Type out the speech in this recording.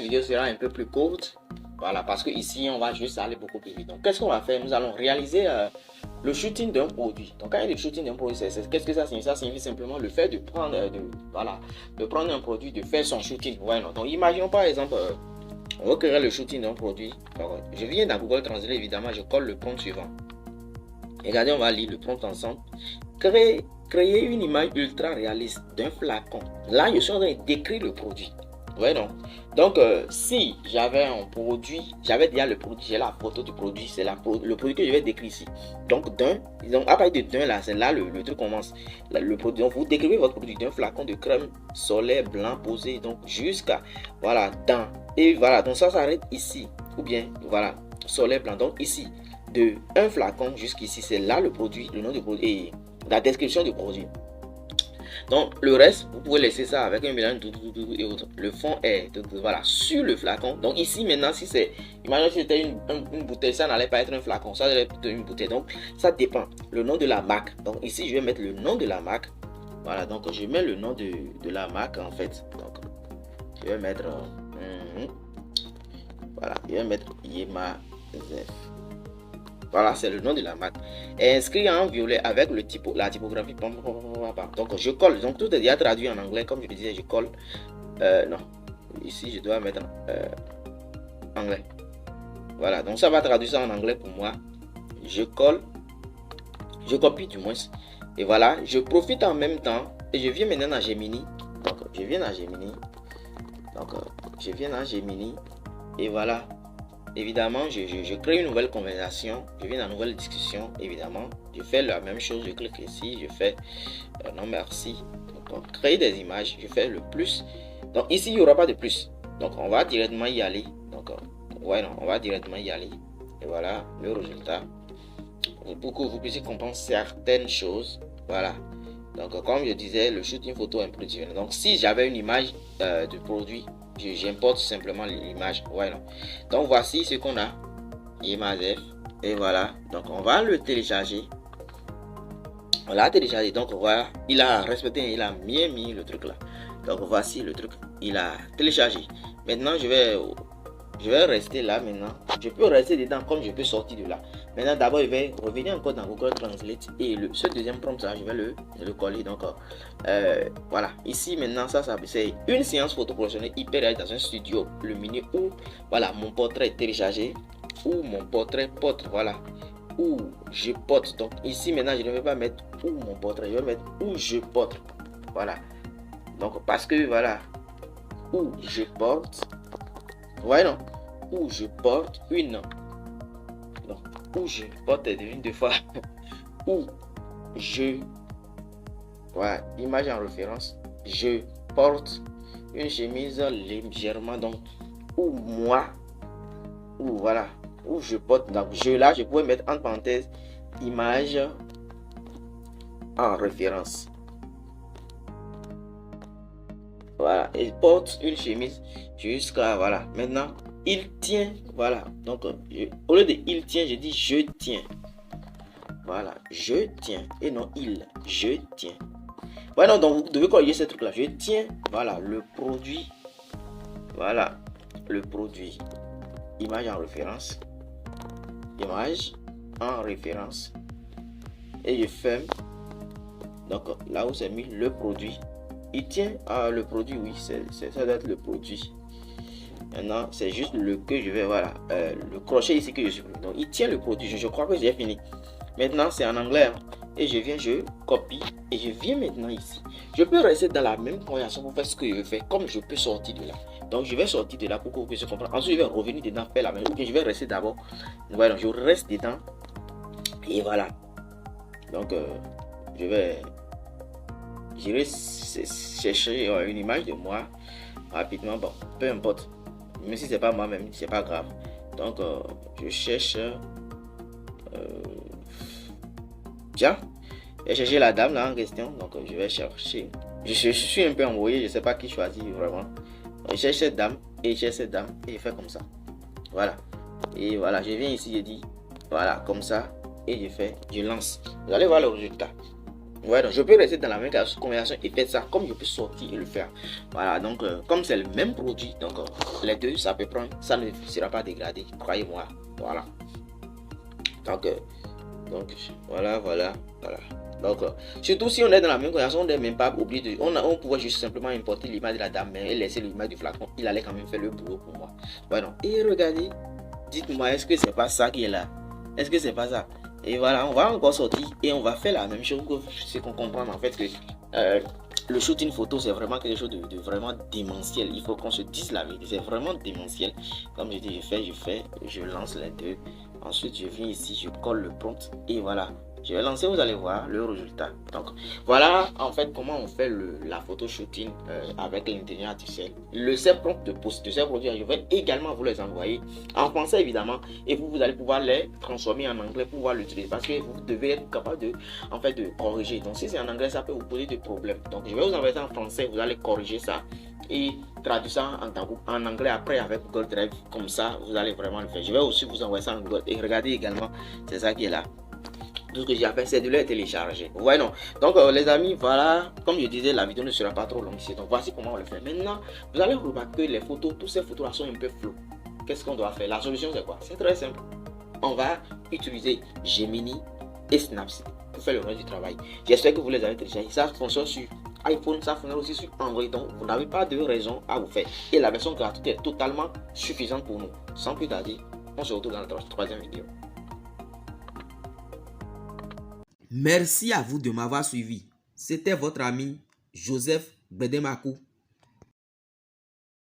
vidéo sera un peu plus courte. Voilà, parce que ici, on va juste aller beaucoup plus vite. Donc, qu'est-ce qu'on va faire? Nous allons réaliser le shooting d'un produit. Donc, quand il y a le shooting d'un produit, qu'est-ce que ça signifie? Ça signifie simplement le fait de prendre, de prendre un produit, de faire son shooting. Ouais, non. Donc, imaginons par exemple, on va créer le shooting d'un produit. Alors, je viens dans Google Translate, évidemment, je colle le prompt suivant. Regardez, on va lire le prompt ensemble. Créer une image ultra réaliste d'un flacon. Là, je suis en train de décrire le produit. Ouais, non. Donc, si j'avais un produit, j'avais déjà le produit, j'ai la photo du produit, c'est le produit que je vais décrire ici. Donc, à partir de d'un, là, c'est là le truc commence. Là, le produit, donc vous décrivez votre produit d'un flacon de crème solaire blanc posé, donc jusqu'à, voilà, dans. Et voilà, donc ça s'arrête ici. Ou bien, voilà, solaire blanc. Donc, ici, de un flacon jusqu'ici, c'est là le produit, le nom du produit et la description du produit. Donc le reste, vous pouvez laisser ça avec un mélange et autres. Le fond est voilà sur le flacon. Donc ici maintenant, si c'est, imaginez si c'était une bouteille, ça n'allait pas être un flacon, ça allait être une bouteille. Donc ça dépend. Le nom de la marque. Donc ici je vais mettre le nom de la marque. Voilà, donc je mets le nom de la marque en fait. Donc je vais mettre voilà, je vais mettre Yema Zef. Voilà, c'est le nom de la marque. Et inscrit en violet avec la typographie. Donc, je colle. Donc, tout est déjà traduit en anglais. Comme je le disais, je colle. Non. Ici, je dois mettre anglais. Voilà. Donc, ça va traduire ça en anglais pour moi. Je colle. Je copie du moins. Et voilà. Je profite en même temps. Et je viens maintenant dans Gemini. Donc, je viens dans Gemini. Donc, je viens dans Gemini. Et voilà. Évidemment, je crée une nouvelle conversation, je viens dans une nouvelle discussion, évidemment. Je fais la même chose, je clique ici, je fais non merci. Donc, créer des images, je fais le plus. Donc ici, il n'y aura pas de plus. Donc on va directement y aller. Donc, ouais, non, on va directement y aller. Et voilà le résultat. Pour que vous puissiez comprendre certaines choses. Voilà. Donc, comme je disais, le shooting photo est un peu différent. Donc, si j'avais une image de produit, j'importe simplement l'image. Voilà. Donc, voici ce qu'on a. Image. Et voilà. Donc, on va le télécharger. On l'a téléchargé. Donc, voilà. Il a respecté, il a bien mis le truc là. Donc, voici le truc. Il a téléchargé. Maintenant, je vais rester là maintenant. Je peux rester dedans comme je peux sortir de là. Maintenant, d'abord, je vais revenir encore dans Google Translate et ce deuxième prompt là, je vais le coller. Donc, voilà. Ici, maintenant, ça c'est une séance photo professionnelle hyper réelle dans un studio lumineux où, voilà, mon portrait est téléchargé ou mon portrait porte, voilà, où je porte. Donc, ici, maintenant, je ne vais pas mettre où mon portrait, je vais mettre où je porte. Voilà. Donc, parce que, voilà, où je porte. Ouais, non. Où je porte une. Non. Où je porte une deux fois. Où je. Voilà. Image en référence. Je porte une chemise légèrement. Donc, où moi. Où voilà. Où je porte. Donc, je là, je pourrais mettre entre parenthèses. Image en référence. Voilà, il porte une chemise jusqu'à, voilà, maintenant, il tient, voilà, donc, au lieu de il tient, je dis je tiens, voilà, je tiens, et non il, je tiens, voilà, donc vous devez corriger ce truc là, je tiens, voilà, le produit, voilà, le produit, image en référence, et je ferme, donc, là où c'est mis le produit, il tient à le produit, oui, ça doit être le produit. Maintenant, c'est juste le que je vais, voilà, le crochet ici que je supprime. Donc, il tient le produit. Je crois que j'ai fini. Maintenant, c'est en anglais. Hein. Et je viens, je copie et je viens maintenant ici. Je peux rester dans la même conversation pour faire ce que je veux faire, comme je peux sortir de là. Donc, je vais sortir de là pour que vous puissiez comprendre. Ensuite, je vais revenir dedans, faire la même chose. Je vais rester d'abord. Voilà, je reste dedans. Et voilà. Donc, je vais chercher une image de moi rapidement. Bon, peu importe. Même si c'est pas moi-même, c'est pas grave. Donc, je cherche. Tiens, j'ai cherché la dame là en question. Donc, je vais chercher. Je suis un peu envoyé, je sais pas qui choisir vraiment. Je cherche cette dame et je cherche cette dame et je fais comme ça. Voilà. Et voilà, je viens ici, je dis voilà, comme ça. Et je lance. Vous allez voir le résultat. Ouais, donc je peux rester dans la même conversation et faire ça comme je peux sortir et le faire. Voilà, donc comme c'est le même produit, donc les deux, ça peut prendre, ça ne sera pas dégradé, croyez-moi. Voilà. Donc, voilà. Donc, surtout si on est dans la même conversation, on n'est même pas obligé de. On pouvait juste simplement importer l'image de la dame, mais laisser l'image du flacon. Il allait quand même faire le boulot pour moi. Voilà. Et regardez, dites-moi, est-ce que c'est pas ça qui est là? Est-ce que c'est pas ça? Et voilà, on va encore sortir et on va faire la même chose. C'est qu'on comprend en fait que le shooting photo, c'est vraiment quelque chose de vraiment démentiel. Il faut qu'on se dise la vérité. C'est vraiment démentiel. Comme je dis, je lance les deux. Ensuite, je viens ici, je colle le prompt et voilà. Je vais lancer, vous allez voir le résultat. Donc, voilà en fait comment on fait la photo shooting avec l'intelligence artificielle. Le seul prompt de ces produits, je vais également vous les envoyer en français évidemment. Et vous allez pouvoir les transformer en anglais pour pouvoir l'utiliser. Parce que vous devez être capable de corriger. Donc, si c'est en anglais, ça peut vous poser des problèmes. Donc, je vais vous envoyer ça en français. Vous allez corriger ça et traduire ça en anglais après avec Google Drive. Comme ça, vous allez vraiment le faire. Je vais aussi vous envoyer ça en Google. Et regardez également, c'est ça qui est là. Tout ce que j'ai à faire, c'est de les télécharger. Ouais, non. Donc, les amis, voilà. Comme je disais, la vidéo ne sera pas trop longue ici. Donc, voici comment on le fait. Maintenant, vous allez remarquer que les photos, toutes ces photos-là sont un peu floues. Qu'est-ce qu'on doit faire? La solution, c'est quoi? C'est très simple. On va utiliser Gemini et Snapseed pour faire le reste du travail. J'espère que vous les avez téléchargés. Ça fonctionne sur iPhone, ça fonctionne aussi sur Android. Donc, vous n'avez pas de raison à vous faire. Et la version gratuite est totalement suffisante pour nous. Sans plus tarder, on se retrouve dans la troisième vidéo. Merci à vous de m'avoir suivi. C'était votre ami Joseph Bedemakou.